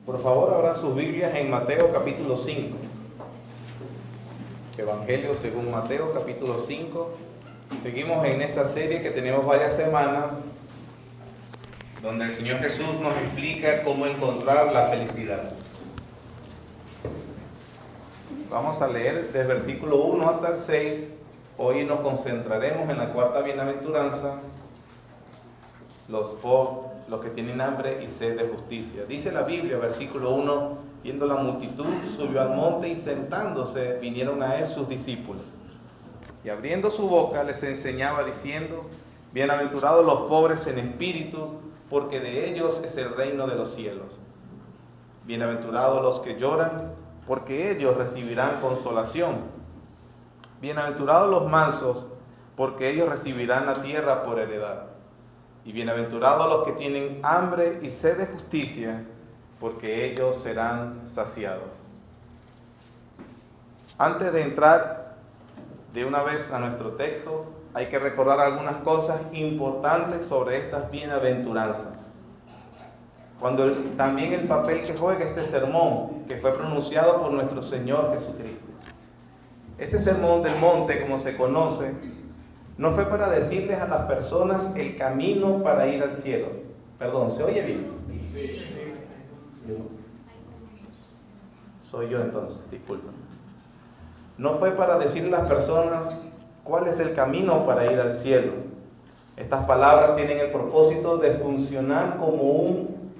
Por favor, abran sus Biblias en Mateo capítulo 5. Evangelio según Mateo capítulo 5. Seguimos en esta serie que tenemos varias semanas, donde el Señor Jesús nos explica cómo encontrar la felicidad. Vamos a leer desde el versículo 1 hasta el 6. Hoy nos concentraremos en la cuarta bienaventuranza, los que tienen hambre y sed de justicia. Dice la Biblia, versículo 1, viendo la multitud, subió al monte y sentándose, vinieron a él sus discípulos. Y abriendo su boca les enseñaba diciendo, bienaventurados los pobres en espíritu, porque de ellos es el reino de los cielos. Bienaventurados los que lloran, porque ellos recibirán consolación. Bienaventurados los mansos, porque ellos recibirán la tierra por heredad. Y bienaventurados los que tienen hambre y sed de justicia, porque ellos serán saciados. Antes de entrar de una vez a nuestro texto, hay que recordar algunas cosas importantes sobre estas bienaventuranzas. También el papel que juega este sermón, que fue pronunciado por nuestro Señor Jesucristo. Este sermón del monte, como se conoce, no fue para decirles a las personas el camino para ir al cielo. Perdón, ¿se oye bien? Sí. Soy yo entonces, disculpen. No fue para decirle a las personas cuál es el camino para ir al cielo. Estas palabras tienen el propósito de funcionar como un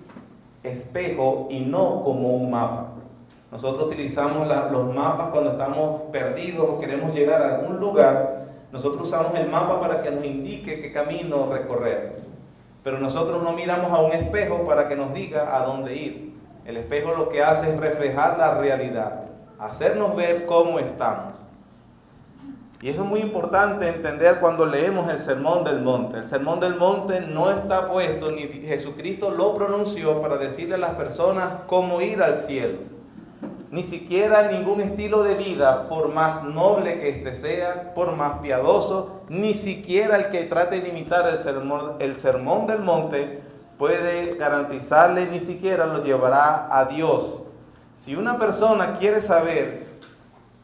espejo y no como un mapa. Nosotros utilizamos los mapas cuando estamos perdidos o queremos llegar a algún lugar. Nosotros usamos el mapa para que nos indique qué camino recorrer. Pero nosotros no miramos a un espejo para que nos diga a dónde ir. El espejo lo que hace es reflejar la realidad, hacernos ver cómo estamos. Y eso es muy importante entender cuando leemos el Sermón del Monte. El Sermón del Monte no está puesto, ni Jesucristo lo pronunció para decirle a las personas cómo ir al cielo. Ni siquiera ningún estilo de vida, por más noble que éste sea, por más piadoso, ni siquiera el que trate de imitar el sermón del monte puede garantizarle, ni siquiera lo llevará a Dios. Si una persona quiere saber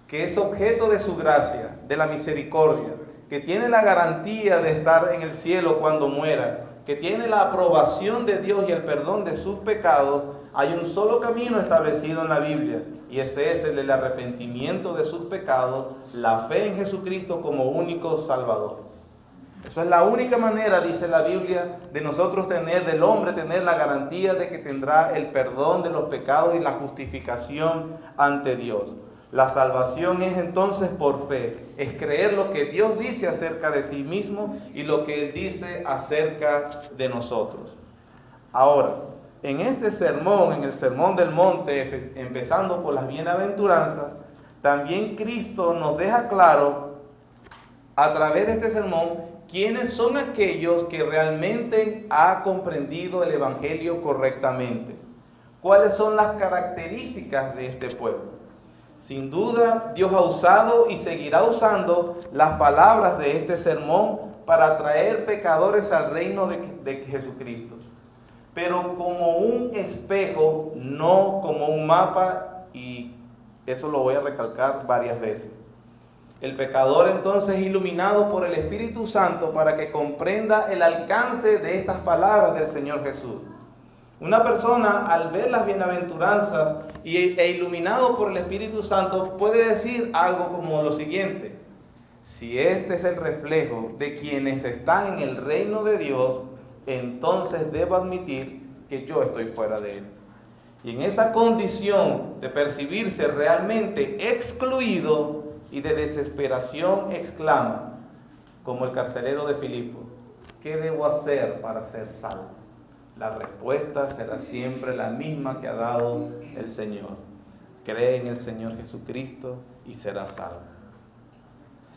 que es objeto de su gracia, de la misericordia, que tiene la garantía de estar en el cielo cuando muera, que tiene la aprobación de Dios y el perdón de sus pecados, hay un solo camino establecido en la Biblia, y ese es el del arrepentimiento de sus pecados, la fe en Jesucristo como único Salvador. Eso es la única manera, dice la Biblia, de nosotros del hombre tener la garantía de que tendrá el perdón de los pecados y la justificación ante Dios. La salvación es entonces por fe, es creer lo que Dios dice acerca de sí mismo y lo que Él dice acerca de nosotros. Ahora, en este sermón, en el Sermón del Monte, empezando por las bienaventuranzas, también Cristo nos deja claro, a través de este sermón, quiénes son aquellos que realmente han comprendido el Evangelio correctamente. ¿Cuáles son las características de este pueblo? Sin duda, Dios ha usado y seguirá usando las palabras de este sermón para atraer pecadores al reino de Jesucristo. Pero como un espejo, no como un mapa, y eso lo voy a recalcar varias veces. El pecador entonces es iluminado por el Espíritu Santo para que comprenda el alcance de estas palabras del Señor Jesús. Una persona al ver las bienaventuranzas e iluminado por el Espíritu Santo puede decir algo como lo siguiente: si este es el reflejo de quienes están en el reino de Dios, entonces debo admitir que yo estoy fuera de él. Y en esa condición de percibirse realmente excluido y de desesperación exclama, como el carcelero de Filipo, ¿qué debo hacer para ser salvo? La respuesta será siempre la misma que ha dado el Señor. Cree en el Señor Jesucristo y serás salvo.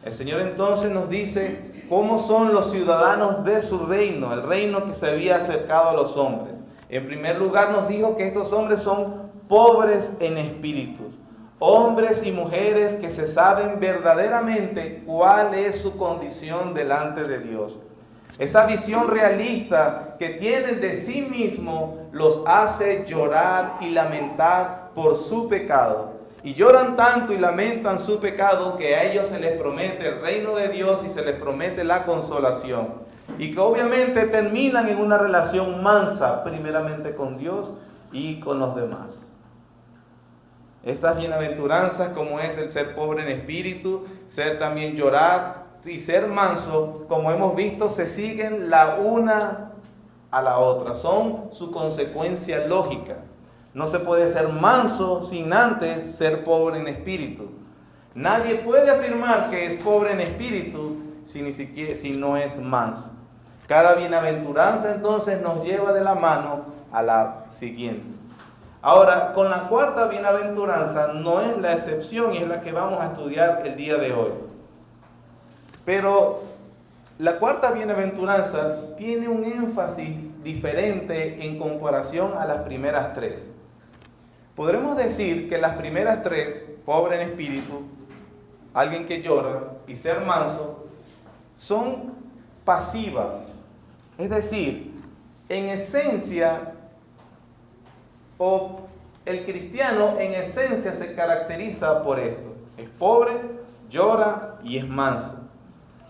El Señor entonces nos dice cómo son los ciudadanos de su reino, el reino que se había acercado a los hombres. En primer lugar nos dijo que estos hombres son pobres en espíritu, hombres y mujeres que se saben verdaderamente cuál es su condición delante de Dios. Esa visión realista que tienen de sí mismo los hace llorar y lamentar por su pecado. Y lloran tanto y lamentan su pecado que a ellos se les promete el reino de Dios y se les promete la consolación. Y que obviamente terminan en una relación mansa, primeramente con Dios y con los demás. Estas bienaventuranzas, como es el ser pobre en espíritu, ser también llorar y ser manso, como hemos visto, se siguen la una a la otra. Son su consecuencia lógica. No se puede ser manso sin antes ser pobre en espíritu. Nadie puede afirmar que es pobre en espíritu si no es manso. Cada bienaventuranza entonces nos lleva de la mano a la siguiente. Ahora, con la cuarta bienaventuranza no es la excepción y es la que vamos a estudiar el día de hoy. Pero la cuarta bienaventuranza tiene un énfasis diferente en comparación a las primeras tres. Podremos decir que las primeras tres, pobre en espíritu, alguien que llora y ser manso, son pasivas. Es decir, en esencia, o el cristiano en esencia se caracteriza por esto. Es pobre, llora y es manso.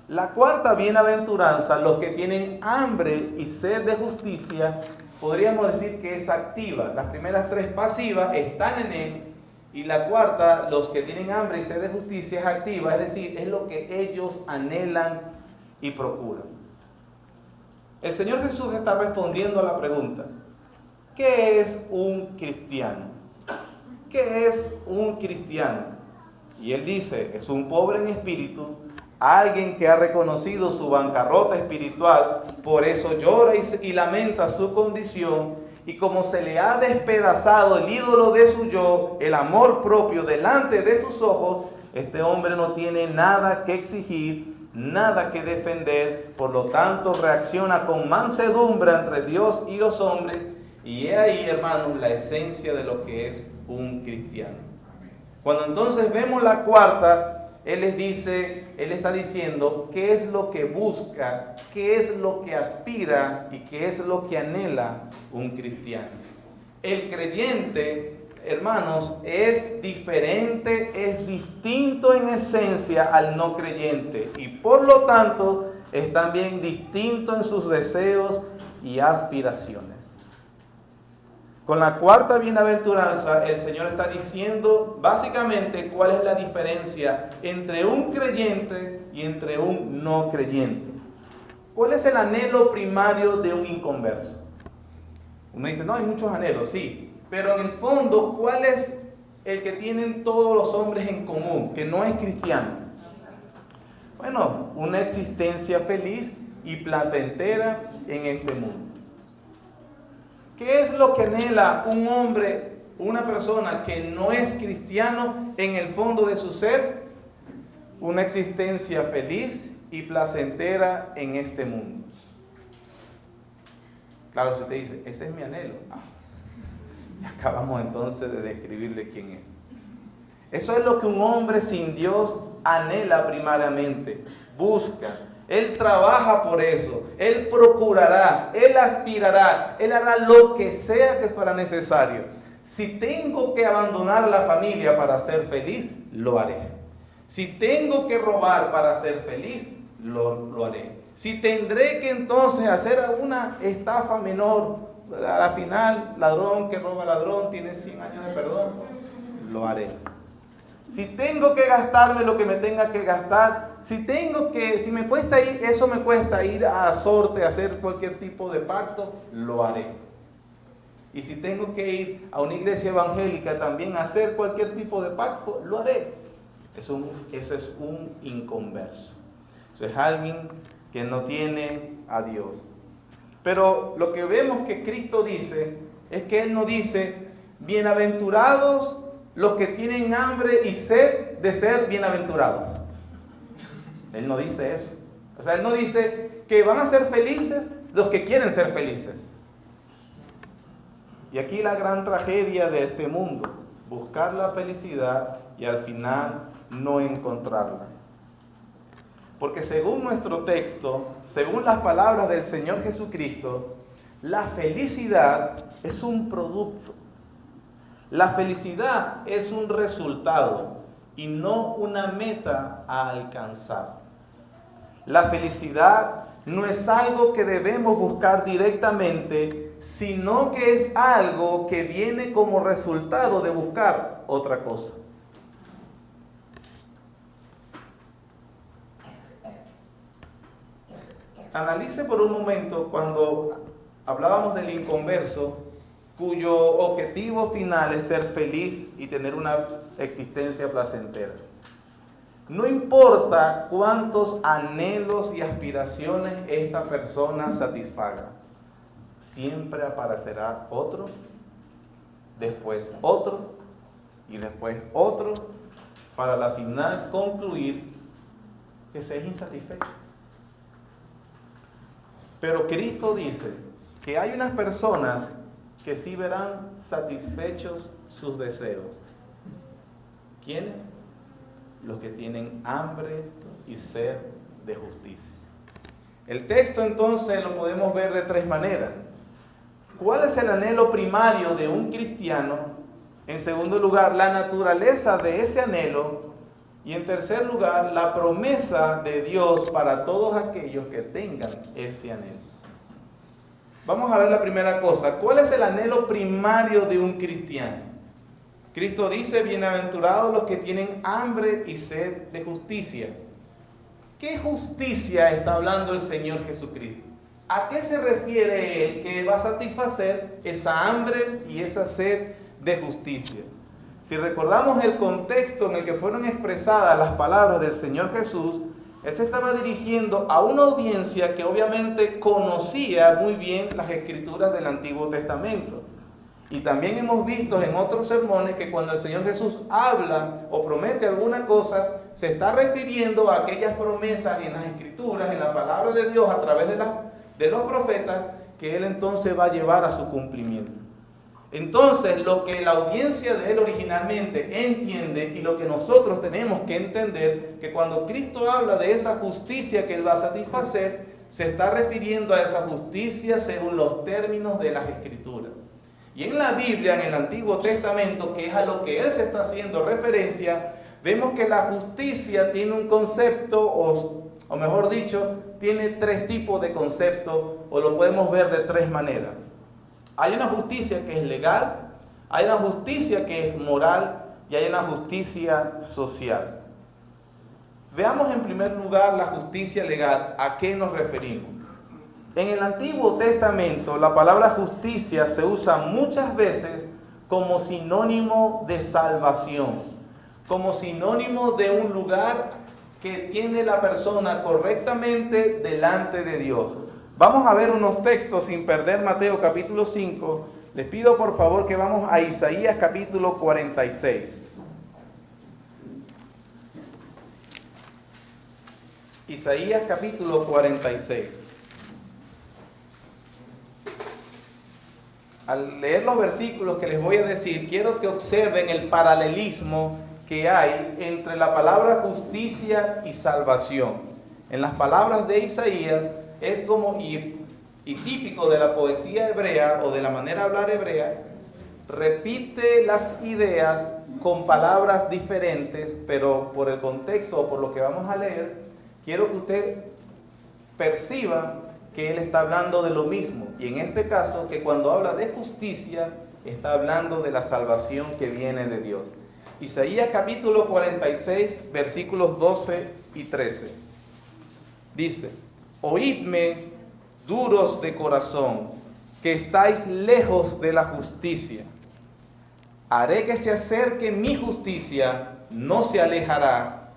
La cuarta bienaventuranza, los que tienen hambre y sed de justicia, podríamos decir que es activa. Las primeras tres pasivas están en él y la cuarta, los que tienen hambre y sed de justicia, es activa, es decir, es lo que ellos anhelan y procuran. El Señor Jesús está respondiendo a la pregunta: ¿qué es un cristiano? ¿Qué es un cristiano? Y Él dice, es un pobre en espíritu, alguien que ha reconocido su bancarrota espiritual, por eso llora y lamenta su condición, y como se le ha despedazado el ídolo de su yo, el amor propio delante de sus ojos, este hombre no tiene nada que exigir, nada que defender, por lo tanto reacciona con mansedumbre entre Dios y los hombres, y he ahí, hermanos, la esencia de lo que es un cristiano. Cuando entonces vemos la cuarta, Él está diciendo qué es lo que busca, qué es lo que aspira y qué es lo que anhela un cristiano. El creyente, hermanos, es diferente, es distinto en esencia al no creyente y por lo tanto es también distinto en sus deseos y aspiraciones. Con la cuarta bienaventuranza, el Señor está diciendo básicamente cuál es la diferencia entre un creyente y entre un no creyente. ¿Cuál es el anhelo primario de un inconverso? Uno dice, no, hay muchos anhelos, sí, pero en el fondo, ¿cuál es el que tienen todos los hombres en común, que no es cristiano? Bueno, una existencia feliz y placentera en este mundo. ¿Qué es lo que anhela un hombre, una persona que no es cristiano en el fondo de su ser? Una existencia feliz y placentera en este mundo. Claro, si usted dice, ese es mi anhelo. Ya acabamos entonces de describirle quién es. Eso es lo que un hombre sin Dios anhela primariamente, busca. Él trabaja por eso, Él procurará, Él aspirará, Él hará lo que sea que fuera necesario. Si tengo que abandonar la familia para ser feliz, lo haré. Si tengo que robar para ser feliz, lo haré. Si tendré que entonces hacer una estafa menor, a la final, ladrón que roba ladrón tiene 100 años de perdón, lo haré. Si tengo que gastarme lo que me tenga que gastar, si me cuesta ir, eso me cuesta ir a sorte, a hacer cualquier tipo de pacto, lo haré. Y si tengo que ir a una iglesia evangélica también a hacer cualquier tipo de pacto, lo haré. Eso es un inconverso. Eso es alguien que no tiene a Dios. Pero lo que vemos que Cristo dice es que Él no dice, bienaventurados los que tienen hambre y sed de ser bienaventurados. Él no dice eso. O sea, Él no dice que van a ser felices los que quieren ser felices. Y aquí la gran tragedia de este mundo, buscar la felicidad y al final no encontrarla. Porque según nuestro texto, según las palabras del Señor Jesucristo, la felicidad es un producto. La felicidad es un resultado y no una meta a alcanzar. La felicidad no es algo que debemos buscar directamente, sino que es algo que viene como resultado de buscar otra cosa. Analice por un momento cuando hablábamos del inconverso, cuyo objetivo final es ser feliz y tener una existencia placentera. No importa cuántos anhelos y aspiraciones esta persona satisfaga, siempre aparecerá otro, después otro y después otro, para al final concluir que se es insatisfecho. Pero Cristo dice que hay unas personas que sí verán satisfechos sus deseos. ¿Quiénes? Los que tienen hambre y sed de justicia. El texto entonces lo podemos ver de tres maneras. ¿Cuál es el anhelo primario de un cristiano? En segundo lugar, la naturaleza de ese anhelo. Y en tercer lugar, la promesa de Dios para todos aquellos que tengan ese anhelo. Vamos a ver la primera cosa. ¿Cuál es el anhelo primario de un cristiano? Cristo dice, bienaventurados los que tienen hambre y sed de justicia. ¿Qué justicia está hablando el Señor Jesucristo? ¿A qué se refiere Él que va a satisfacer esa hambre y esa sed de justicia? Si recordamos el contexto en el que fueron expresadas las palabras del Señor Jesús, Él se estaba dirigiendo a una audiencia que obviamente conocía muy bien las Escrituras del Antiguo Testamento. Y también hemos visto en otros sermones que cuando el Señor Jesús habla o promete alguna cosa, se está refiriendo a aquellas promesas en las Escrituras, en la palabra de Dios a través de los profetas, que Él entonces va a llevar a su cumplimiento. Entonces, lo que la audiencia de Él originalmente entiende y lo que nosotros tenemos que entender, que cuando Cristo habla de esa justicia que Él va a satisfacer, se está refiriendo a esa justicia según los términos de las Escrituras. Y en la Biblia, en el Antiguo Testamento, que es a lo que Él se está haciendo referencia, vemos que la justicia tiene un concepto, o mejor dicho, tiene tres tipos de conceptos, o lo podemos ver de tres maneras. Hay una justicia que es legal, hay una justicia que es moral y hay una justicia social. Veamos en primer lugar la justicia legal. ¿A qué nos referimos? En el Antiguo Testamento la palabra justicia se usa muchas veces como sinónimo de salvación, como sinónimo de un lugar que tiene la persona correctamente delante de Dios. Vamos a ver unos textos sin perder Mateo capítulo 5. Les pido por favor que vamos a Isaías capítulo 46. Isaías capítulo 46. Al leer los versículos que les voy a decir, quiero que observen el paralelismo que hay entre la palabra justicia y salvación. En las palabras de Isaías es como, y típico de la poesía hebrea o de la manera de hablar hebrea, repite las ideas con palabras diferentes, pero por el contexto o por lo que vamos a leer, quiero que usted perciba que él está hablando de lo mismo. Y en este caso, que cuando habla de justicia, está hablando de la salvación que viene de Dios. Isaías capítulo 46, versículos 12 y 13. Dice: oídme, duros de corazón, que estáis lejos de la justicia. Haré que se acerque mi justicia, no se alejará,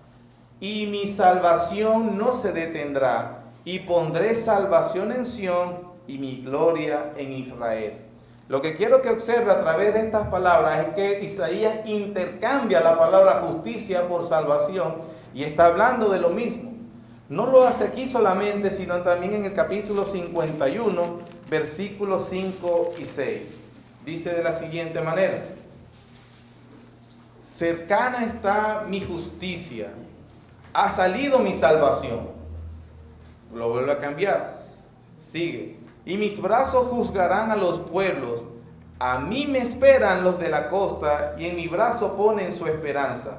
y mi salvación no se detendrá, y pondré salvación en Sión y mi gloria en Israel. Lo que quiero que observe a través de estas palabras es que Isaías intercambia la palabra justicia por salvación y está hablando de lo mismo. No lo hace aquí solamente, sino también en el capítulo 51, versículos 5 y 6. Dice de la siguiente manera: cercana está mi justicia, ha salido mi salvación. Lo vuelvo a cambiar. Sigue. Y mis brazos juzgarán a los pueblos. A mí me esperan los de la costa, y en mi brazo ponen su esperanza.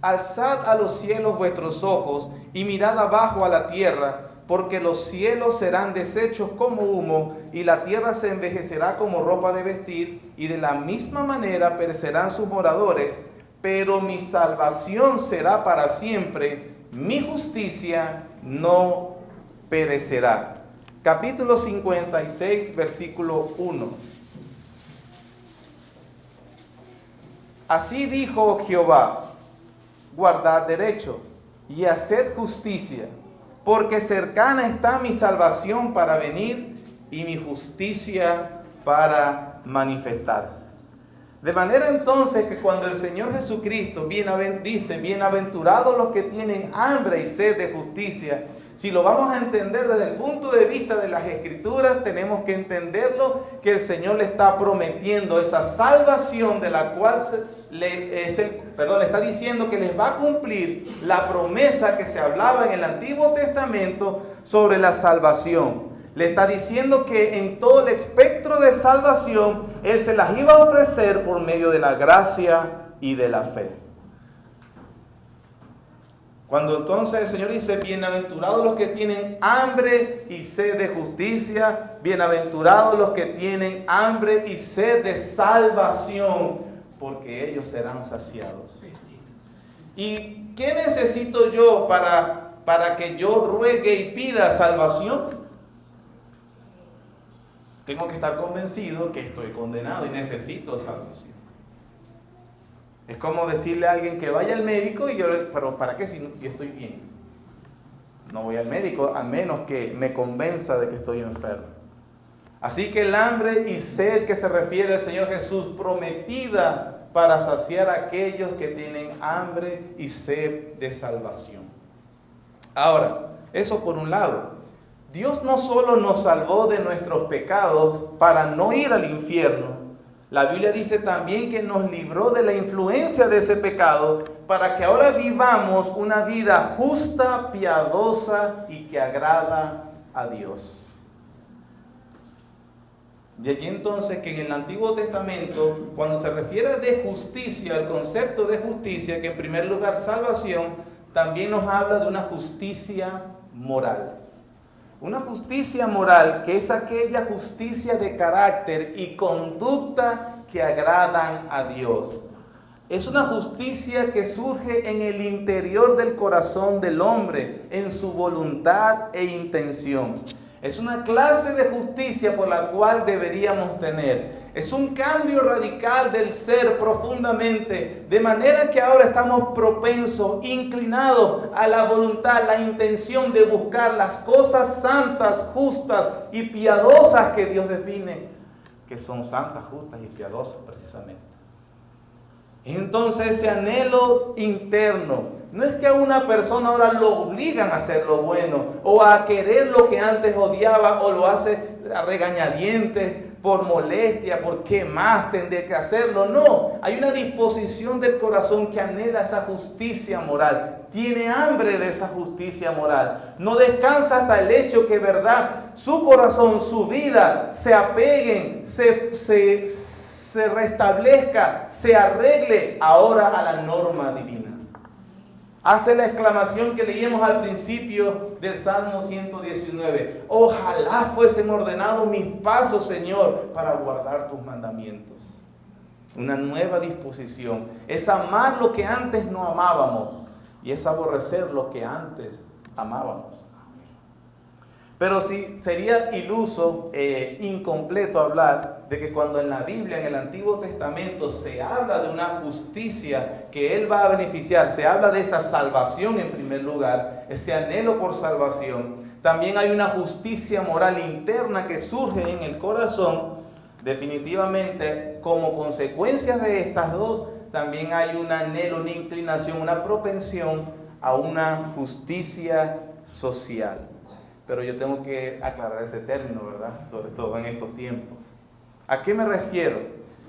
Alzad a los cielos vuestros ojos, y mirad abajo a la tierra, porque los cielos serán deshechos como humo, y la tierra se envejecerá como ropa de vestir, y de la misma manera perecerán sus moradores, pero mi salvación será para siempre, mi justicia no perecerá. Capítulo 56, versículo 1. Así dijo Jehová: guardad derecho y haced justicia, porque cercana está mi salvación para venir y mi justicia para manifestarse. De manera entonces que cuando el Señor Jesucristo dice, bienaventurados los que tienen hambre y sed de justicia, si lo vamos a entender desde el punto de vista de las Escrituras, tenemos que entenderlo que el Señor le está prometiendo esa salvación de la cual le está diciendo que les va a cumplir la promesa que se hablaba en el Antiguo Testamento sobre la salvación. Le está diciendo que en todo el espectro de salvación, Él se las iba a ofrecer por medio de la gracia y de la fe. Cuando entonces el Señor dice, bienaventurados los que tienen hambre y sed de justicia, bienaventurados los que tienen hambre y sed de salvación, porque ellos serán saciados. ¿Y qué necesito yo para que yo ruegue y pida salvación? Tengo que estar convencido que estoy condenado y necesito salvación. Es como decirle a alguien que vaya al médico y pero ¿para qué si estoy bien? No voy al médico a menos que me convenza de que estoy enfermo. Así que el hambre y sed que se refiere al Señor Jesús, prometida para saciar a aquellos que tienen hambre y sed de salvación. Ahora, eso por un lado. Dios no solo nos salvó de nuestros pecados para no ir al infierno. La Biblia dice también que nos libró de la influencia de ese pecado para que ahora vivamos una vida justa, piadosa y que agrada a Dios. De allí entonces que en el Antiguo Testamento, cuando se refiere de justicia, el concepto de justicia, que en primer lugar salvación, también nos habla de una justicia moral. Una justicia moral que es aquella justicia de carácter y conducta que agradan a Dios. Es una justicia que surge en el interior del corazón del hombre, en su voluntad e intención. Es una clase de justicia por la cual deberíamos tener. Es un cambio radical del ser profundamente, de manera que ahora estamos propensos, inclinados a la voluntad, la intención de buscar las cosas santas, justas y piadosas que Dios define, que son santas, justas y piadosas precisamente. Entonces ese anhelo interno, no es que a una persona ahora lo obligan a hacer lo bueno o a querer lo que antes odiaba o lo hace a regañadientes, por molestia, por qué más tendré que hacerlo. No, hay una disposición del corazón que anhela esa justicia moral. Tiene hambre de esa justicia moral. No descansa hasta el hecho que, verdad, su corazón, su vida se apeguen, se restablezca, se arregle ahora a la norma divina. Hace la exclamación que leíamos al principio del Salmo 119. Ojalá fuesen ordenados mis pasos, Señor, para guardar tus mandamientos. Una nueva disposición. Es amar lo que antes no amábamos y es aborrecer lo que antes amábamos. Pero sí sería iluso, incompleto hablar de que cuando en la Biblia, en el Antiguo Testamento, se habla de una justicia que Él va a beneficiar, se habla de esa salvación en primer lugar, ese anhelo por salvación. También hay una justicia moral interna que surge en el corazón. Definitivamente, como consecuencia de estas dos, también hay un anhelo, una inclinación, una propensión a una justicia social. Pero yo tengo que aclarar ese término, ¿verdad? Sobre todo en estos tiempos. ¿A qué me refiero?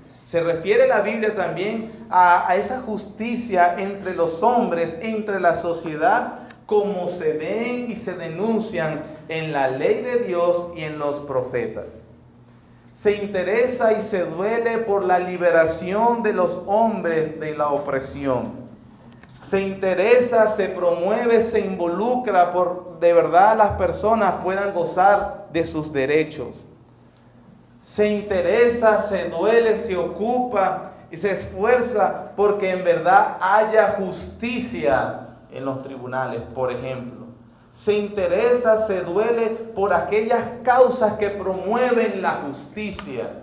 Se refiere la Biblia también a esa justicia entre los hombres, entre la sociedad, como se ven y se denuncian en la ley de Dios y en los profetas. Se interesa y se duele por la liberación de los hombres de la opresión. Se interesa, se promueve, se involucra por de verdad las personas puedan gozar de sus derechos. Se interesa, se duele, se ocupa y se esfuerza porque en verdad haya justicia en los tribunales, por ejemplo. Se interesa, se duele por aquellas causas que promueven la justicia.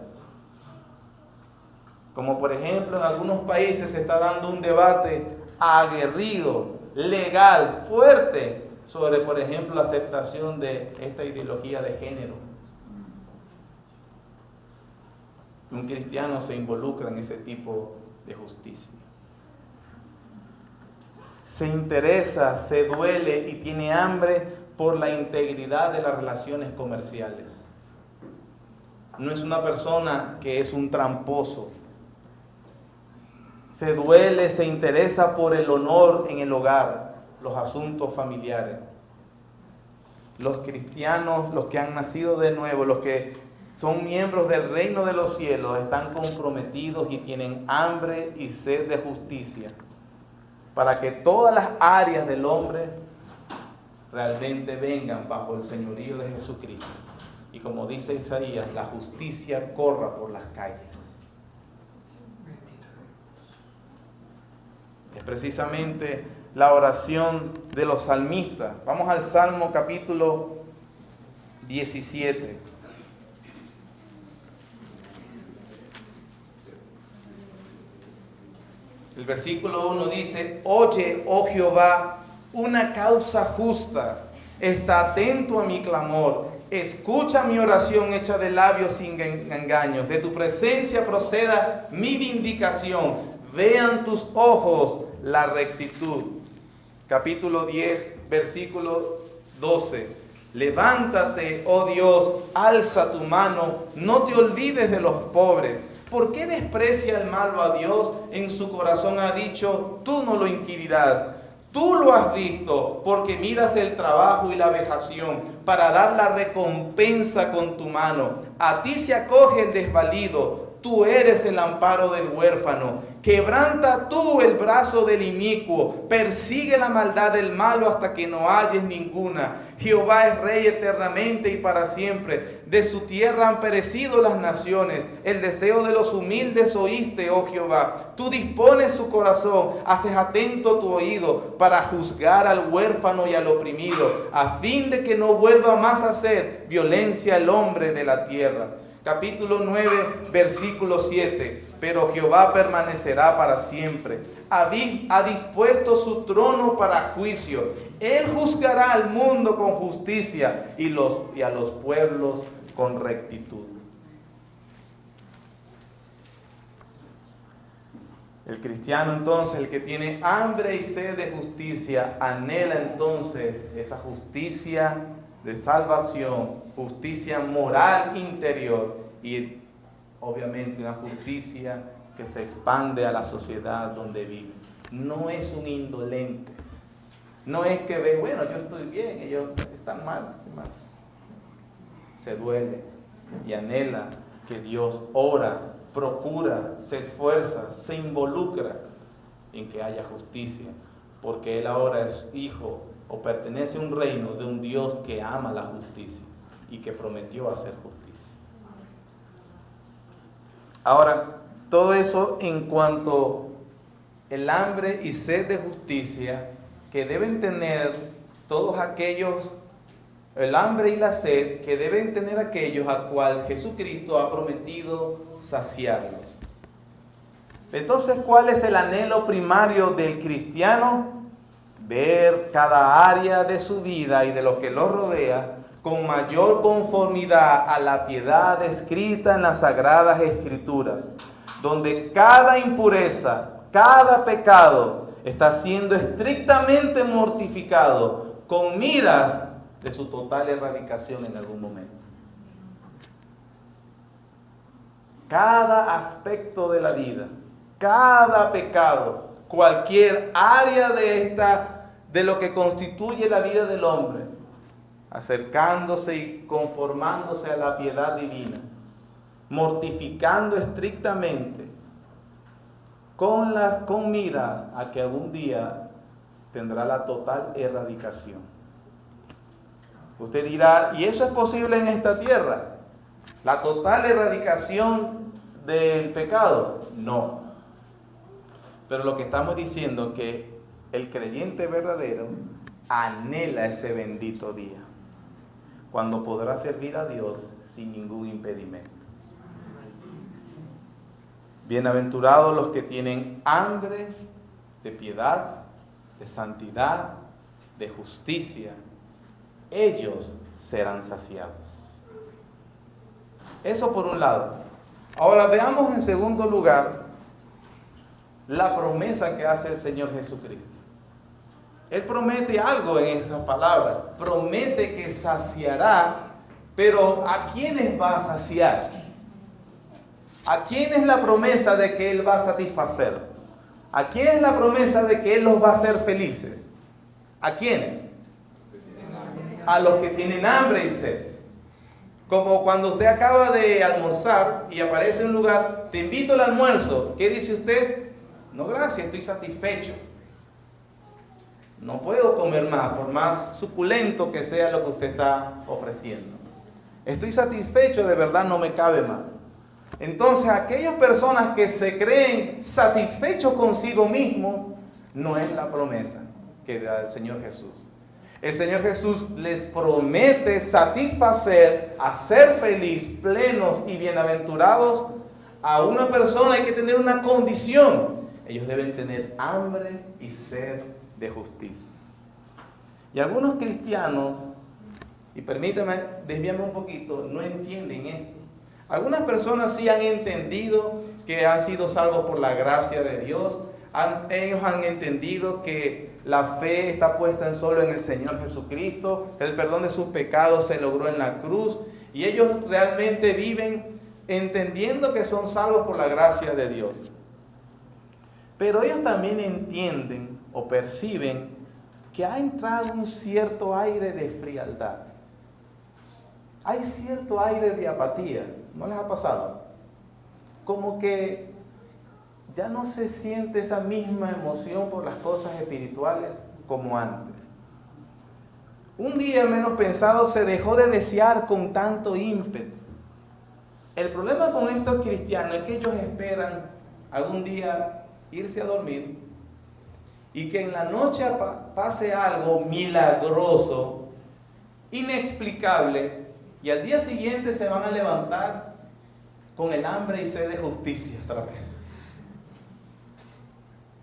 Como por ejemplo en algunos países se está dando un debate aguerrido, legal, fuerte, sobre por ejemplo la aceptación de esta ideología de género. Un cristiano se involucra en ese tipo de justicia. Se interesa, se duele y tiene hambre por la integridad de las relaciones comerciales. No es una persona que es un tramposo. Se duele, se interesa por el honor en el hogar, los asuntos familiares. Los cristianos, los que han nacido de nuevo, los que son miembros del reino de los cielos, están comprometidos y tienen hambre y sed de justicia para que todas las áreas del hombre realmente vengan bajo el señorío de Jesucristo. Y como dice Isaías, la justicia corra por las calles. Es precisamente la oración de los salmistas. Vamos al Salmo capítulo 17. El versículo 1 dice: oye, oh Jehová, una causa justa, está atento a mi clamor, escucha mi oración hecha de labios sin engaños, de tu presencia proceda mi vindicación, vean tus ojos la rectitud. Capítulo 10, versículo 12. Levántate, oh Dios, alza tu mano, no te olvides de los pobres. ¿Por qué desprecia el malo a Dios? En su corazón ha dicho, tú no lo inquirirás. Tú lo has visto, porque miras el trabajo y la vejación, para dar la recompensa con tu mano. A ti se acoge el desvalido, tú eres el amparo del huérfano. Quebranta tú el brazo del inicuo, persigue la maldad del malo hasta que no halles ninguna. Jehová es rey eternamente y para siempre. De su tierra han perecido las naciones. El deseo de los humildes oíste, oh Jehová. Tú dispones su corazón, haces atento tu oído para juzgar al huérfano y al oprimido, a fin de que no vuelva más a hacer violencia el hombre de la tierra. Capítulo 9, versículo 7. Pero Jehová permanecerá para siempre. Ha dispuesto su trono para juicio. Él juzgará al mundo con justicia y a los pueblos con rectitud. El cristiano entonces, el que tiene hambre y sed de justicia, anhela entonces esa justicia de salvación, justicia moral interior y obviamente una justicia que se expande a la sociedad donde vive. No es un indolente. No es que ve, bueno, yo estoy bien, ellos están mal, ¿qué más? Se duele y anhela que Dios ora, procura, se esfuerza, se involucra en que haya justicia, porque Él ahora es hijo o pertenece a un reino de un Dios que ama la justicia y que prometió hacer justicia. Ahora, todo eso en cuanto el hambre y sed de justicia que deben tener todos aquellos, el hambre y la sed que deben tener aquellos a cual Jesucristo ha prometido saciarlos. Entonces, ¿cuál es el anhelo primario del cristiano? Ver cada área de su vida y de lo que lo rodea con mayor conformidad a la piedad escrita en las Sagradas Escrituras, donde cada impureza, cada pecado está siendo estrictamente mortificado con miras de su total erradicación en algún momento. cada aspecto de la vida, cada pecado, cualquier área de lo que constituye la vida del hombre, acercándose y conformándose a la piedad divina, mortificando estrictamente, con miras a que algún día tendrá la total erradicación. Usted dirá, ¿y eso es posible en esta tierra? ¿La total erradicación del pecado? No. Pero lo que estamos diciendo es que el creyente verdadero anhela ese bendito día, cuando podrá servir a Dios sin ningún impedimento. Bienaventurados los que tienen hambre de piedad, de santidad, de justicia. Ellos serán saciados. Eso por un lado. Ahora veamos en segundo lugar la promesa que hace el Señor Jesucristo. Él promete algo en esas palabras. Promete que saciará, pero ¿a quiénes va a saciar? ¿A quién es la promesa de que Él va a satisfacer? ¿A quién es la promesa de que Él los va a hacer felices? ¿A quiénes? A los que tienen hambre y sed. Como cuando usted acaba de almorzar y aparece en un lugar, te invito al almuerzo. ¿Qué dice usted? No, gracias, estoy satisfecho. No puedo comer más, por más suculento que sea lo que usted está ofreciendo. Estoy satisfecho, de verdad no me cabe más. Entonces, aquellas personas que se creen satisfechos consigo mismos, no es la promesa que da el Señor Jesús. El Señor Jesús les promete satisfacer, hacer feliz, plenos y bienaventurados a una persona. Hay que tener una condición. Ellos deben tener hambre y sed de justicia. Y algunos cristianos, y permítame desviarme un poquito, no entienden esto. Algunas personas sí han entendido que han sido salvos por la gracia de Dios. Ellos han entendido que la fe está puesta solo en el Señor Jesucristo. El perdón de sus pecados se logró en la cruz. Y ellos realmente viven entendiendo que son salvos por la gracia de Dios. Pero ellos también entienden o perciben que ha entrado un cierto aire de frialdad. Hay cierto aire de apatía. ¿No les ha pasado? Como que ya no se siente esa misma emoción por las cosas espirituales como antes. Un día menos pensado se dejó de desear con tanto ímpetu. El problema con estos cristianos es que ellos esperan algún día irse a dormir y que en la noche pase algo milagroso, inexplicable, y al día siguiente se van a levantar con el hambre y sed de justicia otra vez.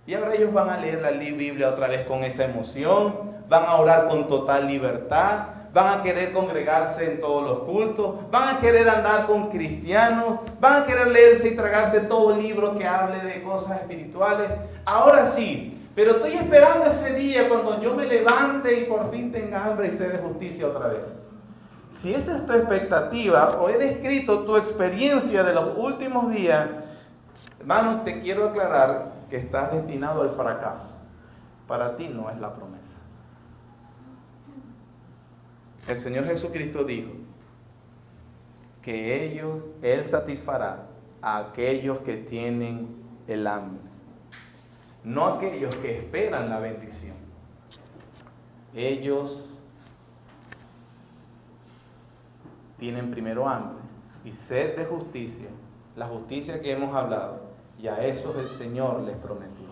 Y ahora ellos van a leer la Biblia otra vez con esa emoción, van a orar con total libertad, van a querer congregarse en todos los cultos, van a querer andar con cristianos, van a querer leerse y tragarse todo libro que hable de cosas espirituales. Ahora sí, pero estoy esperando ese día cuando yo me levante y por fin tenga hambre y sed de justicia otra vez. Si esa es tu expectativa o he descrito tu experiencia de los últimos días, hermano, te quiero aclarar que estás destinado al fracaso. Para ti no es la promesa. El Señor Jesucristo dijo que Él satisfará a aquellos que tienen el hambre, no a aquellos que esperan la bendición. Ellos tienen primero hambre y sed de justicia, la justicia que hemos hablado, y a esos el Señor les prometió.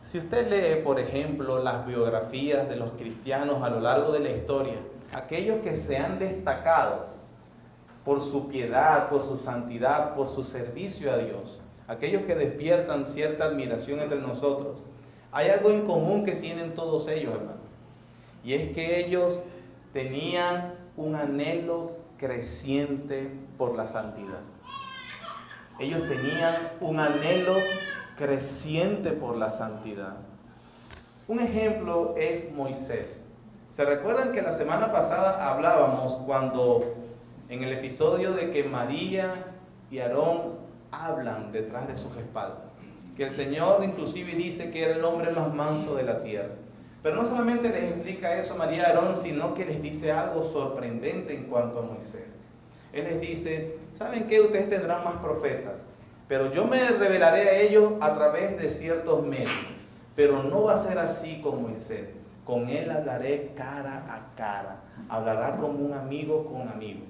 Si usted lee, por ejemplo, las biografías de los cristianos a lo largo de la historia, aquellos que se han destacado por su piedad, por su santidad, por su servicio a Dios, aquellos que despiertan cierta admiración entre nosotros, hay algo en común que tienen todos ellos, hermano, y es que ellos tenían un anhelo creciente por la santidad. Ellos tenían un anhelo creciente por la santidad. Un ejemplo es Moisés. ¿Se recuerdan que la semana pasada hablábamos cuando en el episodio de que María y Aarón hablan detrás de sus espaldas. Que el Señor inclusive dice que era el hombre más manso de la tierra. Pero no solamente les explica eso María Aarón, sino que les dice algo sorprendente en cuanto a Moisés. Él les dice, ¿saben qué? Ustedes tendrán más profetas, pero yo me revelaré a ellos a través de ciertos medios. Pero no va a ser así con Moisés. Con él hablaré cara a cara. Hablará como un amigo con amigo.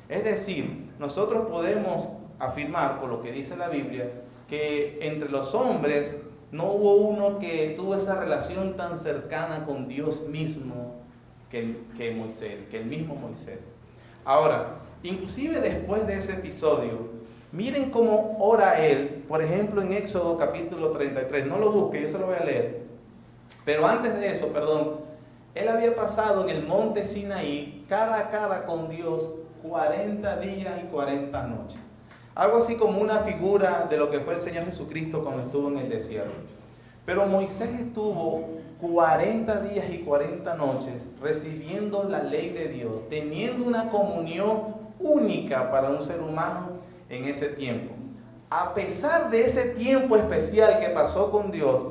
Es decir, nosotros podemos afirmar, por lo que dice la Biblia, que entre los hombres no hubo uno que tuvo esa relación tan cercana con Dios mismo que Moisés, que el mismo Moisés. Ahora, inclusive después de ese episodio, miren cómo ora él, por ejemplo en Éxodo capítulo 33, no lo busque, yo se lo voy a leer. Pero antes de eso, él había pasado en el monte Sinaí cara a cara con Dios 40 días y 40 noches. Algo así como una figura de lo que fue el Señor Jesucristo cuando estuvo en el desierto. Pero Moisés estuvo 40 días y 40 noches recibiendo la ley de Dios, teniendo una comunión única para un ser humano en ese tiempo. A pesar de ese tiempo especial que pasó con Dios,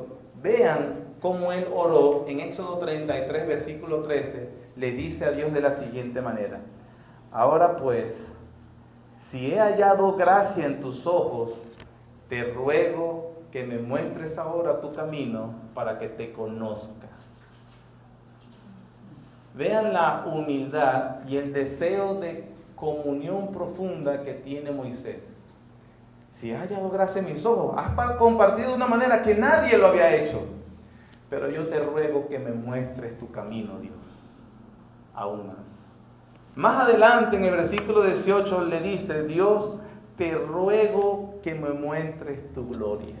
vean cómo él oró en Éxodo 33, versículo 13, le dice a Dios de la siguiente manera: ahora pues, si he hallado gracia en tus ojos, te ruego que me muestres ahora tu camino para que te conozca. Vean la humildad y el deseo de comunión profunda que tiene Moisés. Si he hallado gracia en mis ojos, has compartido de una manera que nadie lo había hecho. Pero yo te ruego que me muestres tu camino, Dios, aún más. Más adelante en el versículo 18 le dice: Dios, te ruego que me muestres tu gloria.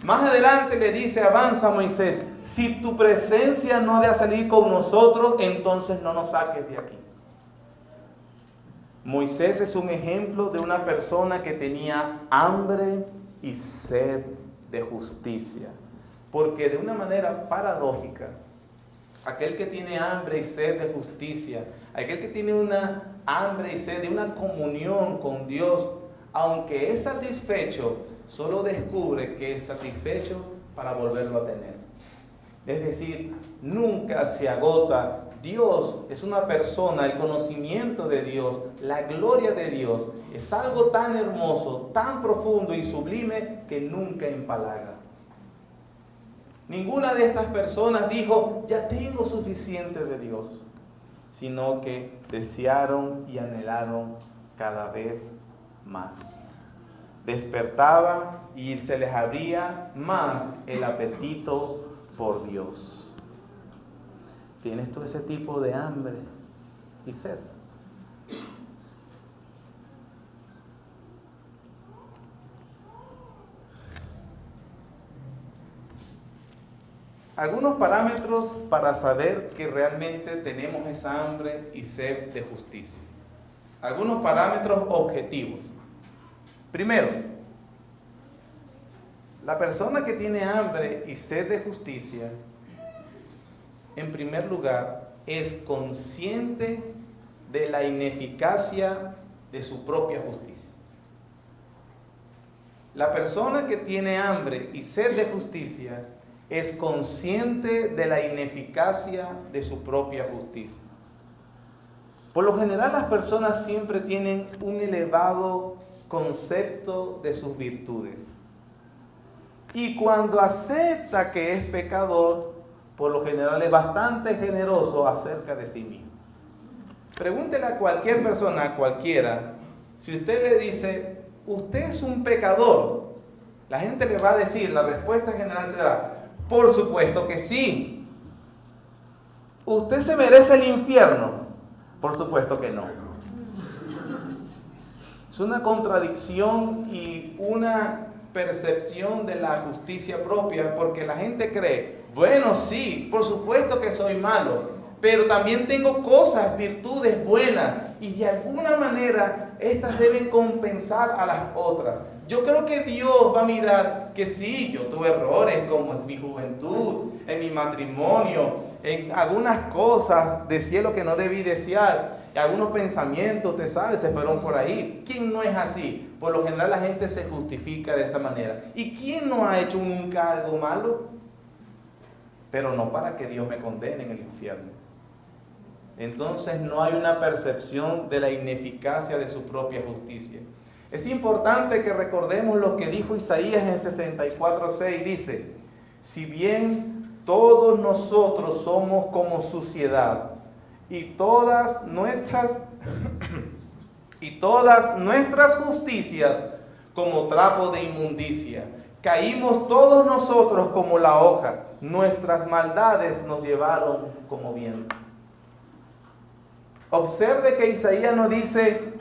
Más adelante le dice, avanza Moisés, si tu presencia no ha de salir con nosotros, entonces no nos saques de aquí. Moisés es un ejemplo de una persona que tenía hambre y sed de justicia. Porque de una manera paradójica, aquel que tiene hambre y sed de justicia, aquel que tiene una hambre y sed de una comunión con Dios, aunque es satisfecho, solo descubre que es satisfecho para volverlo a tener. Es decir, nunca se agota. Dios es una persona, el conocimiento de Dios, la gloria de Dios, es algo tan hermoso, tan profundo y sublime que nunca empalaga. Ninguna de estas personas dijo, ya tengo suficiente de Dios, sino que desearon y anhelaron cada vez más. Despertaba y se les abría más el apetito por Dios. ¿Tienes tú ese tipo de hambre y sed? Algunos parámetros para saber que realmente tenemos esa hambre y sed de justicia. Algunos parámetros objetivos. Primero, la persona que tiene hambre y sed de justicia, en primer lugar, es consciente de la ineficacia de su propia justicia. La persona que tiene hambre y sed de justicia es consciente de la ineficacia de su propia justicia. Por lo general, las personas siempre tienen un elevado concepto de sus virtudes. Y cuando acepta que es pecador, por lo general es bastante generoso acerca de sí mismo. Pregúntele a cualquier persona, a cualquiera, si usted le dice, usted es un pecador, la gente le va a decir, la respuesta general será, por supuesto que sí. ¿Usted se merece el infierno? Por supuesto que no. Es una contradicción y una percepción de la justicia propia, porque la gente cree, bueno, sí, por supuesto que soy malo, pero también tengo cosas, virtudes buenas, y de alguna manera estas deben compensar a las otras. Yo creo que Dios va a mirar que sí, yo tuve errores como en mi juventud, en mi matrimonio, en algunas cosas de cielo que no debí desear, y algunos pensamientos, usted sabe, se fueron por ahí. ¿Quién no es así? Por lo general la gente se justifica de esa manera. ¿Y quién no ha hecho nunca algo malo? Pero no para que Dios me condene en el infierno. Entonces no hay una percepción de la ineficacia de su propia justicia. Es importante que recordemos lo que dijo Isaías en 64:6. Dice: si bien todos nosotros somos como suciedad, y todas nuestras justicias como trapo de inmundicia, caímos todos nosotros como la hoja, nuestras maldades nos llevaron como viento. Observe que Isaías nos dice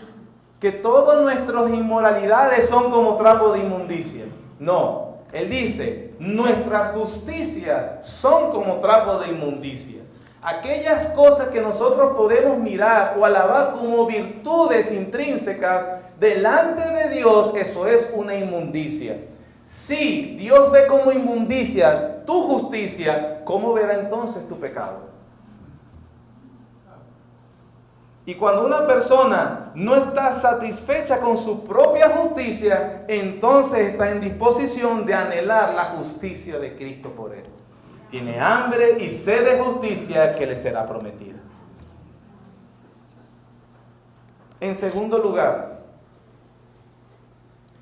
que todas nuestras inmoralidades son como trapo de inmundicia. No, él dice, nuestras justicias son como trapo de inmundicia. Aquellas cosas que nosotros podemos mirar o alabar como virtudes intrínsecas delante de Dios, eso es una inmundicia. Si Dios ve como inmundicia tu justicia, ¿cómo verá entonces tu pecado? Y cuando una persona no está satisfecha con su propia justicia, entonces está en disposición de anhelar la justicia de Cristo por él. Tiene hambre y sed de justicia que le será prometida. En segundo lugar,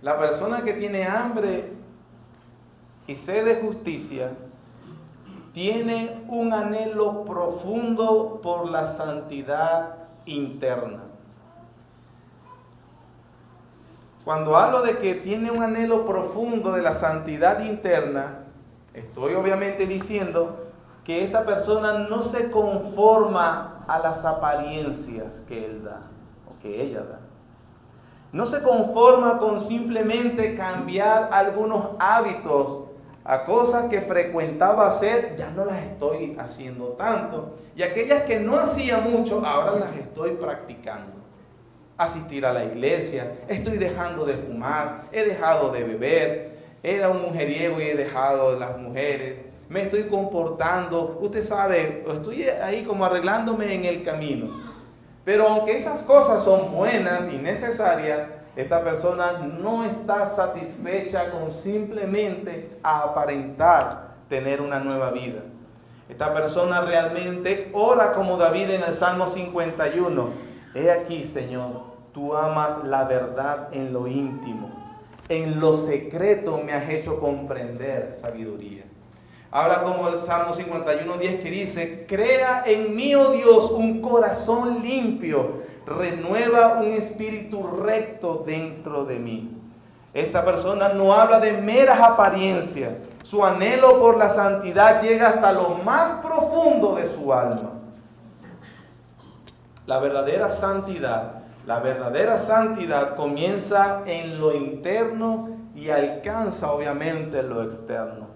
la persona que tiene hambre y sed de justicia tiene un anhelo profundo por la santidad interna. Cuando hablo de que tiene un anhelo profundo de la santidad interna, estoy obviamente diciendo que esta persona no se conforma a las apariencias que él da o que ella da. No se conforma con simplemente cambiar algunos hábitos a cosas que frecuentaba hacer, ya no las estoy haciendo tanto. Y aquellas que no hacía mucho, ahora las estoy practicando. Asistir a la iglesia, estoy dejando de fumar, he dejado de beber, era un mujeriego y he dejado de las mujeres, me estoy comportando, usted sabe, estoy ahí como arreglándome en el camino. Pero aunque esas cosas son buenas y necesarias, esta persona no está satisfecha con simplemente aparentar tener una nueva vida. Esta persona realmente ora como David en el Salmo 51. He aquí, Señor, tú amas la verdad en lo íntimo. En lo secreto me has hecho comprender sabiduría. Habla como el Salmo 51:10 que dice: crea en mí, oh Dios, un corazón limpio, renueva un espíritu recto dentro de mí. Esta persona no habla de meras apariencias. Su anhelo por la santidad llega hasta lo más profundo de su alma. La verdadera santidad comienza en lo interno y alcanza obviamente lo externo.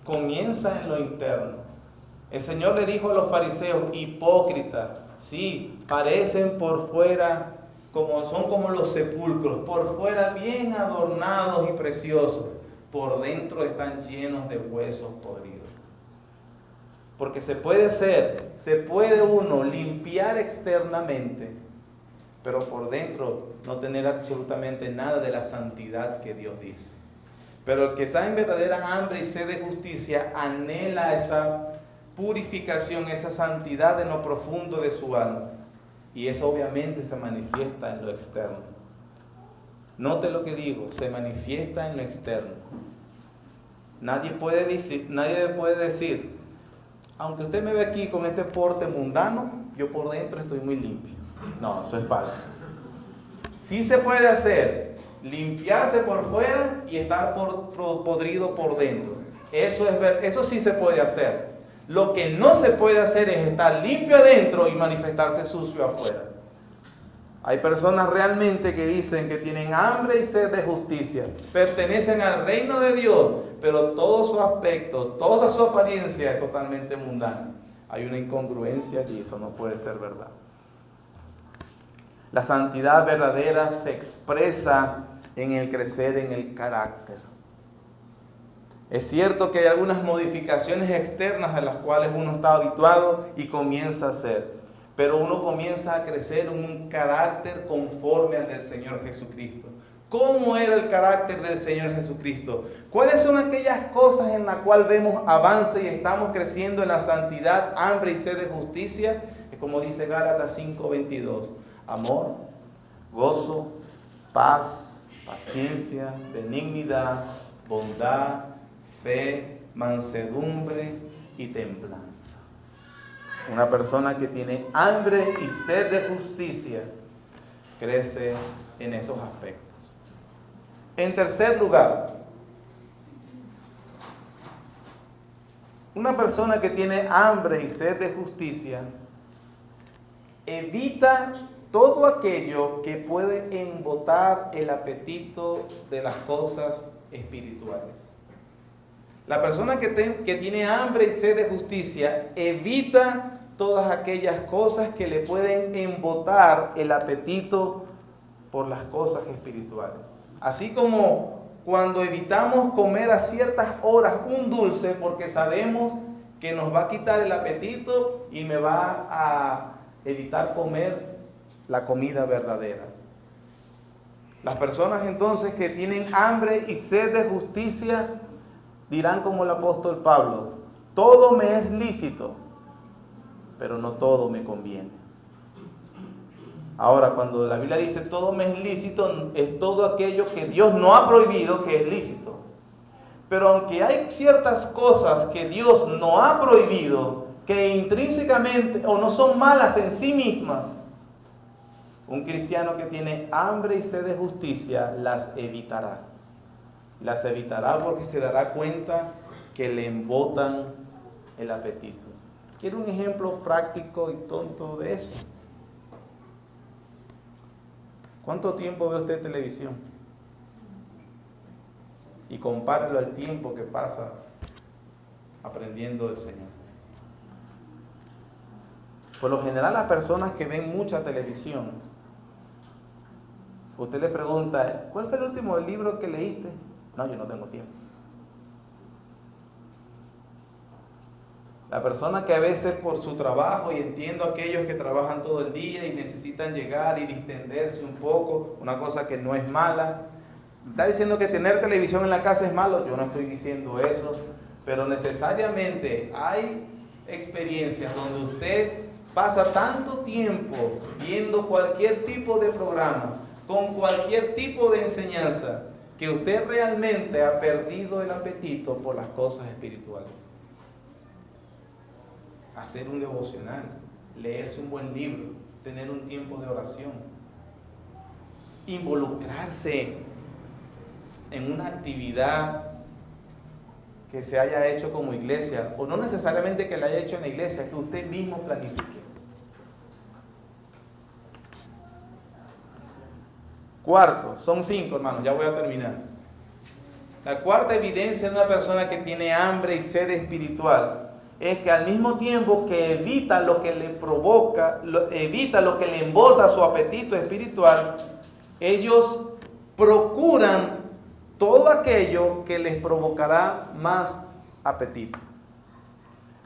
Comienza en lo interno. El Señor le dijo a los fariseos: hipócritas, sí, parecen por fuera son como los sepulcros, por fuera bien adornados y preciosos, por dentro están llenos de huesos podridos. Porque se puede uno limpiar externamente, pero por dentro no tener absolutamente nada de la santidad que Dios dice. Pero el que está en verdadera hambre y sed de justicia anhela esa purificación, esa santidad en lo profundo de su alma. Y eso obviamente se manifiesta en lo externo. Note lo que digo, se manifiesta en lo externo. Nadie puede decir, aunque usted me ve aquí con este porte mundano, yo por dentro estoy muy limpio. No, eso es falso. Sí se puede hacer, limpiarse por fuera y estar podrido por dentro. Eso sí se puede hacer. Lo que no se puede hacer es estar limpio adentro y manifestarse sucio afuera. Hay personas realmente que dicen que tienen hambre y sed de justicia, pertenecen al reino de Dios, pero todo su aspecto, toda su apariencia es totalmente mundana. Hay una incongruencia y eso no puede ser verdad. La santidad verdadera se expresa en el crecer en el carácter. Es cierto que hay algunas modificaciones externas a las cuales uno está habituado y comienza a hacer, pero uno comienza a crecer en un carácter conforme al del Señor Jesucristo. ¿Cómo era el carácter del Señor Jesucristo? ¿Cuáles son aquellas cosas en las cuales vemos avance y estamos creciendo en la santidad, hambre y sed de justicia? Es como dice Gálatas 5:22. Amor, gozo, paz, paciencia, benignidad, bondad, fe, mansedumbre y templanza. Una persona que tiene hambre y sed de justicia crece en estos aspectos. En tercer lugar, una persona que tiene hambre y sed de justicia evita todo aquello que puede embotar el apetito de las cosas espirituales. La persona que tiene hambre y sed de justicia evita todas aquellas cosas que le pueden embotar el apetito por las cosas espirituales. Así como cuando evitamos comer a ciertas horas un dulce porque sabemos que nos va a quitar el apetito y me va a evitar comer la comida verdadera. Las personas entonces que tienen hambre y sed de justicia dirán como el apóstol Pablo: todo me es lícito, pero no todo me conviene. Ahora, cuando la Biblia dice todo me es lícito, es todo aquello que Dios no ha prohibido que es lícito. Pero aunque hay ciertas cosas que Dios no ha prohibido, que intrínsecamente o no son malas en sí mismas, un cristiano que tiene hambre y sed de justicia las evitará. Las evitará porque se dará cuenta que le embotan el apetito. ¿Quiere un ejemplo práctico y tonto de eso? ¿Cuánto tiempo ve usted televisión? Y compárelo al tiempo que pasa aprendiendo del Señor. Por lo general, las personas que ven mucha televisión, usted le pregunta: ¿cuál fue el último libro que leíste? No, yo no tengo tiempo. La persona que a veces por su trabajo, y entiendo a aquellos que trabajan todo el día y necesitan llegar y distenderse un poco, una cosa que no es mala. ¿Está diciendo que tener televisión en la casa es malo? Yo no estoy diciendo eso, pero necesariamente hay experiencias donde usted pasa tanto tiempo viendo cualquier tipo de programa, con cualquier tipo de enseñanza, que usted realmente ha perdido el apetito por las cosas espirituales. Hacer un devocional, leerse un buen libro, tener un tiempo de oración, involucrarse en una actividad que se haya hecho como iglesia, o no necesariamente que la haya hecho en la iglesia, que usted mismo planifique. Cuarto, son 5, hermanos, ya voy a terminar. La cuarta evidencia de una persona que tiene hambre y sed espiritual es que al mismo tiempo que evita lo que le provoca, evita lo que le embota su apetito espiritual, ellos procuran todo aquello que les provocará más apetito.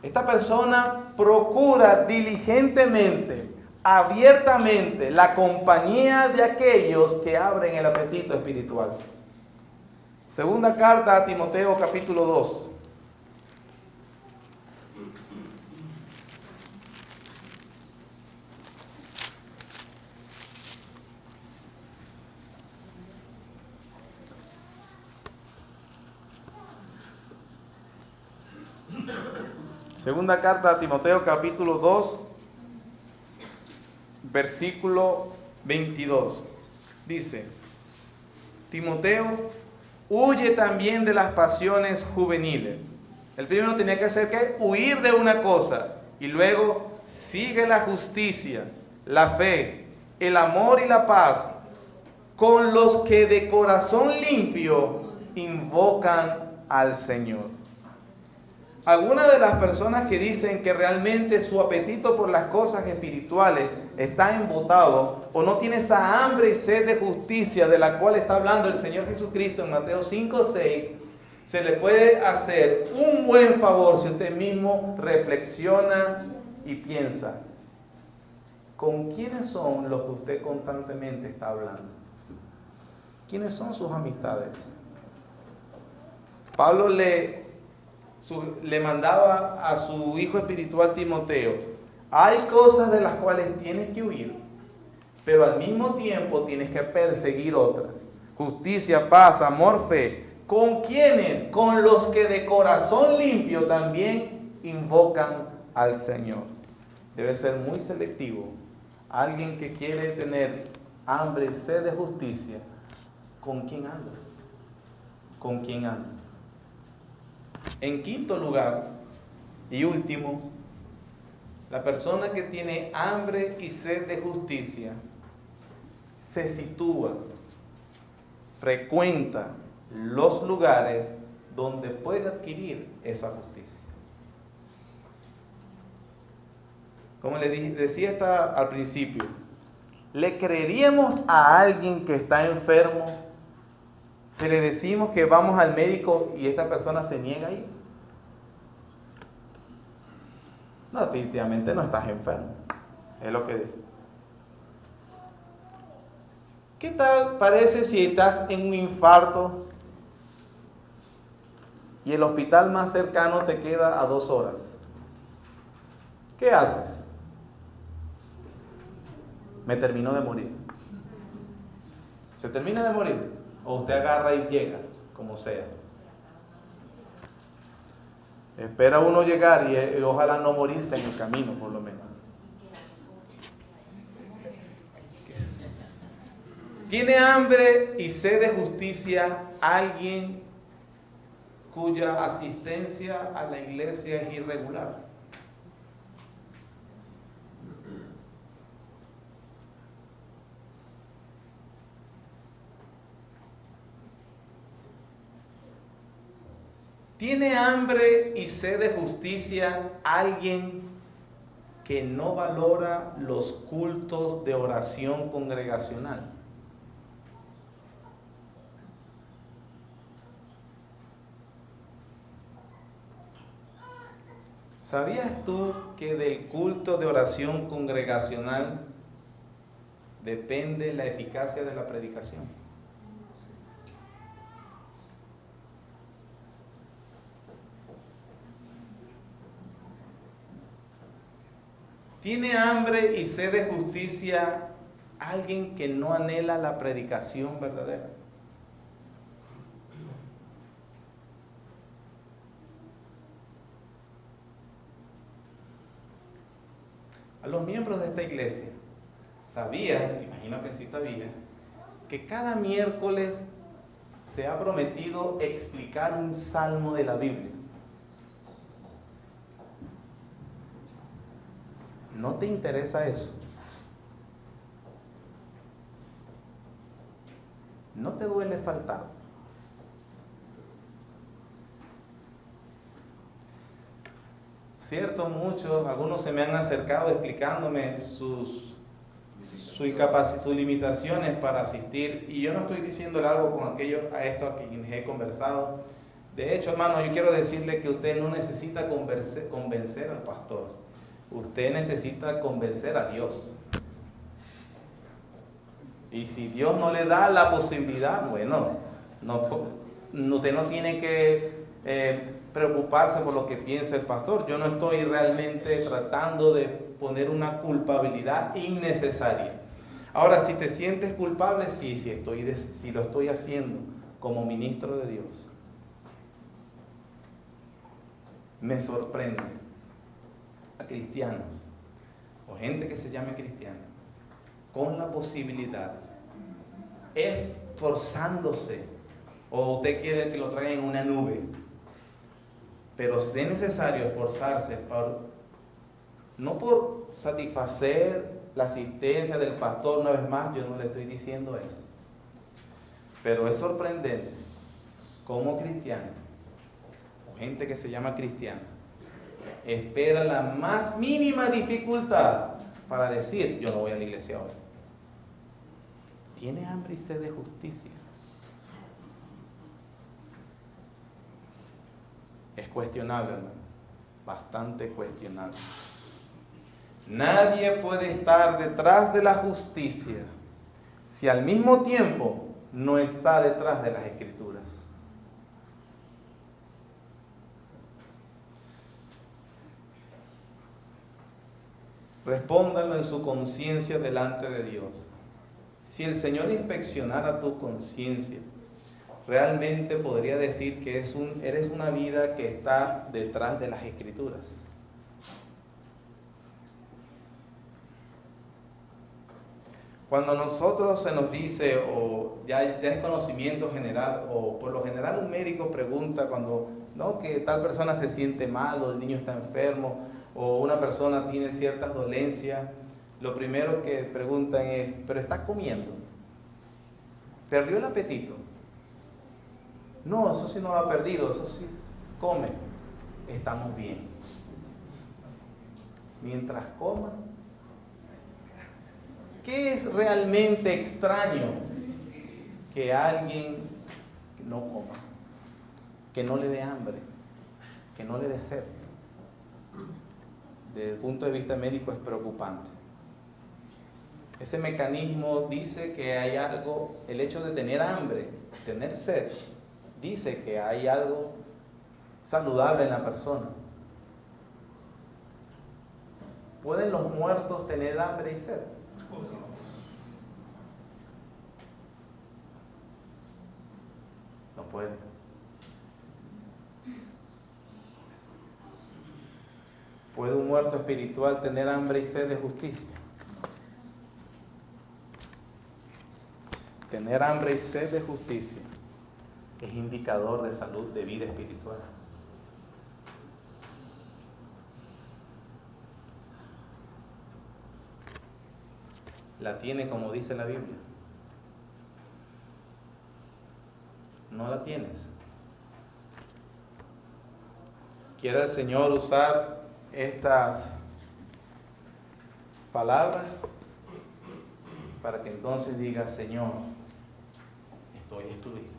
Esta persona procura diligentemente, abiertamente, la compañía de aquellos que abren el apetito espiritual. Segunda carta a Timoteo, capítulo 2. Segunda carta a Timoteo, capítulo 2, versículo 22. Dice: Timoteo, huye también de las pasiones juveniles. El primero tenía que hacer ¿qué? Huir de una cosa. Y luego sigue la justicia, la fe, el amor y la paz, con los que de corazón limpio invocan al Señor. Algunas de las personas que dicen que realmente su apetito por las cosas espirituales está embotado o no tiene esa hambre y sed de justicia de la cual está hablando el Señor Jesucristo en Mateo 5:6, se le puede hacer un buen favor si usted mismo reflexiona y piensa, ¿con quiénes son los que usted constantemente está hablando? ¿Quiénes son sus amistades? Pablo le mandaba a su hijo espiritual Timoteo, hay cosas de las cuales tienes que huir, pero al mismo tiempo tienes que perseguir otras. Justicia, paz, amor, fe. ¿Con quiénes? Con los que de corazón limpio también invocan al Señor. Debe ser muy selectivo. Alguien que quiere tener hambre y sed de justicia, ¿con quién anda? ¿Con quién anda? En quinto lugar y último, la persona que tiene hambre y sed de justicia se sitúa, frecuenta los lugares donde puede adquirir esa justicia. Como le decía al principio, ¿le creeríamos a alguien que está enfermo si le decimos que vamos al médico y esta persona se niega a ir? No, definitivamente no estás enfermo, es lo que dice. ¿Qué tal parece si estás en un infarto y el hospital más cercano te queda a 2 horas? ¿Qué haces? Me termino de morir. ¿Se termina de morir? O usted agarra y llega, como sea. Espera uno llegar y ojalá no morirse en el camino, por lo menos. ¿Tiene hambre y sed de justicia alguien cuya asistencia a la iglesia es irregular? ¿Tiene hambre y sed de justicia alguien que no valora los cultos de oración congregacional? ¿Sabías tú que del culto de oración congregacional depende la eficacia de la predicación? ¿Tiene hambre y sed de justicia alguien que no anhela la predicación verdadera? A los miembros de esta iglesia, imagino que sí sabía, que cada miércoles se ha prometido explicar un salmo de la Biblia. ¿No te interesa eso? ¿No te duele faltar? Cierto, algunos se me han acercado explicándome sus limitaciones para asistir, y yo no estoy diciéndole algo con esto a quienes he conversado. De hecho, hermano, yo quiero decirle que usted no necesita convencer al pastor. Usted necesita convencer a Dios. Y si Dios no le da la posibilidad, bueno, usted no tiene que preocuparse por lo que piensa el pastor. Yo no estoy realmente tratando de poner una culpabilidad innecesaria. Ahora, si te sientes culpable, sí, si lo estoy haciendo como ministro de Dios. Me sorprende a cristianos o gente que se llame cristiana con la posibilidad, esforzándose, o usted quiere que lo traigan en una nube, pero es necesario esforzarse no por satisfacer la asistencia del pastor. Una vez más, yo no le estoy diciendo eso, pero es sorprendente cómo cristianos o gente que se llama cristiana espera la más mínima dificultad para decir, yo no voy a la iglesia ahora. ¿Tiene hambre y sed de justicia? Es cuestionable, hermano. Bastante cuestionable. Nadie puede estar detrás de la justicia si al mismo tiempo no está detrás de las Escrituras. Respóndalo en su conciencia delante de Dios. Si el Señor inspeccionara tu conciencia, realmente podría decir que eres una vida que está detrás de las Escrituras. Cuando nosotros se nos dice, o ya es conocimiento general, o por lo general un médico pregunta cuando, no, que tal persona se siente mal, o el niño está enfermo, o una persona tiene ciertas dolencias, lo primero que preguntan es, ¿pero está comiendo? ¿Perdió el apetito? No, eso sí no lo ha perdido, eso sí come. Estamos bien. Mientras coma, ¿qué es realmente extraño? Que alguien no coma, que no le dé hambre, que no le dé sed. Desde el punto de vista médico es preocupante. Ese mecanismo dice que hay algo, el hecho de tener hambre, tener sed, dice que hay algo saludable en la persona. ¿Pueden los muertos tener hambre y sed? No pueden. ¿Puede un muerto espiritual tener hambre y sed de justicia? Tener hambre y sed de justicia es indicador de salud, de vida espiritual. ¿La tiene como dice la Biblia? No la tienes. ¿Quiere el Señor usar estas palabras para que entonces diga, Señor, estoy excluido,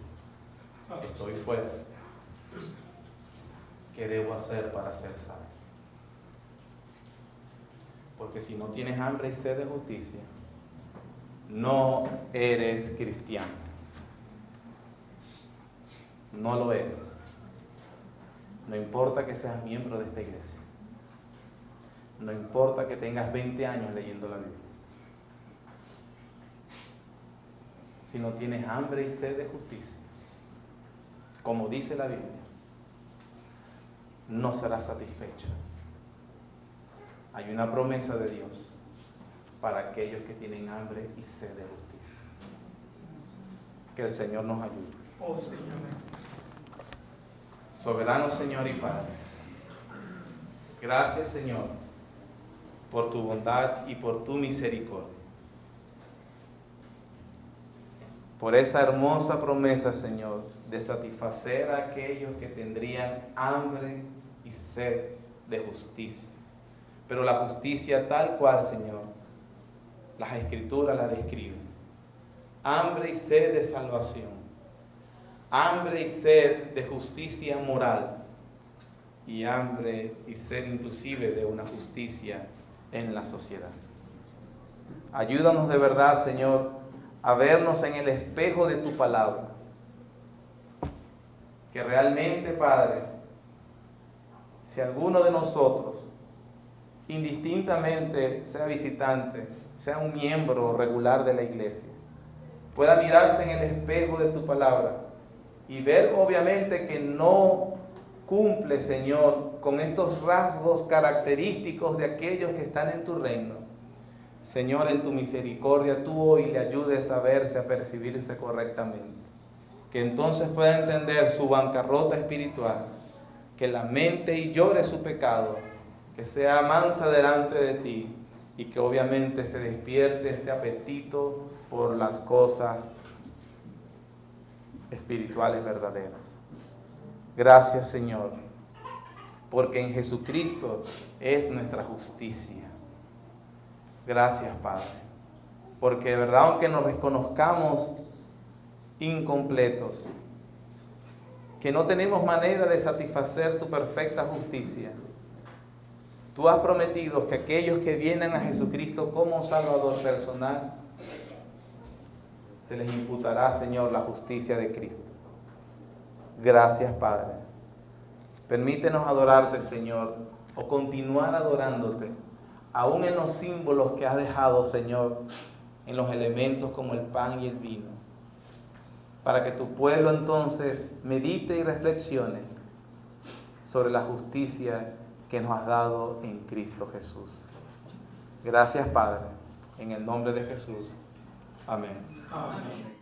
estoy fuera? ¿Qué debo hacer para ser salvo? Porque si no tienes hambre y sed de justicia, no eres cristiano. No lo eres. No importa que seas miembro de esta iglesia. No importa que tengas 20 años leyendo la Biblia. Si no tienes hambre y sed de justicia, como dice la Biblia, no serás satisfecho. Hay una promesa de Dios para aquellos que tienen hambre y sed de justicia. Que el Señor nos ayude. Oh, Señor. Soberano Señor y Padre, gracias Señor por tu bondad y por tu misericordia. Por esa hermosa promesa, Señor, de satisfacer a aquellos que tendrían hambre y sed de justicia. Pero la justicia tal cual, Señor, las Escrituras la describen. Hambre y sed de salvación. Hambre y sed de justicia moral. Y hambre y sed inclusive de una justicia en la sociedad. Ayúdanos de verdad, Señor, a vernos en el espejo de tu palabra. Que realmente, Padre, si alguno de nosotros, indistintamente sea visitante, sea un miembro regular de la iglesia, pueda mirarse en el espejo de tu palabra y ver obviamente que no cumple, Señor, con estos rasgos característicos de aquellos que están en tu reino. Señor, en tu misericordia, tú hoy le ayudes a verse, a percibirse correctamente. Que entonces pueda entender su bancarrota espiritual, que lamente y llore su pecado, que sea mansa delante de ti y que obviamente se despierte este apetito por las cosas espirituales verdaderas. Gracias, Señor, porque en Jesucristo es nuestra justicia. Gracias, Padre. porque de verdad, aunque nos reconozcamos incompletos, que no tenemos manera de satisfacer tu perfecta justicia, tú has prometido que aquellos que vienen a Jesucristo como Salvador personal, se les imputará, Señor, la justicia de Cristo. Gracias, Padre. Permítenos adorarte, Señor, o continuar adorándote, aún en los símbolos que has dejado, Señor, en los elementos como el pan y el vino, para que tu pueblo entonces medite y reflexione sobre la justicia que nos has dado en Cristo Jesús. Gracias, Padre, en el nombre de Jesús. Amén. Amén.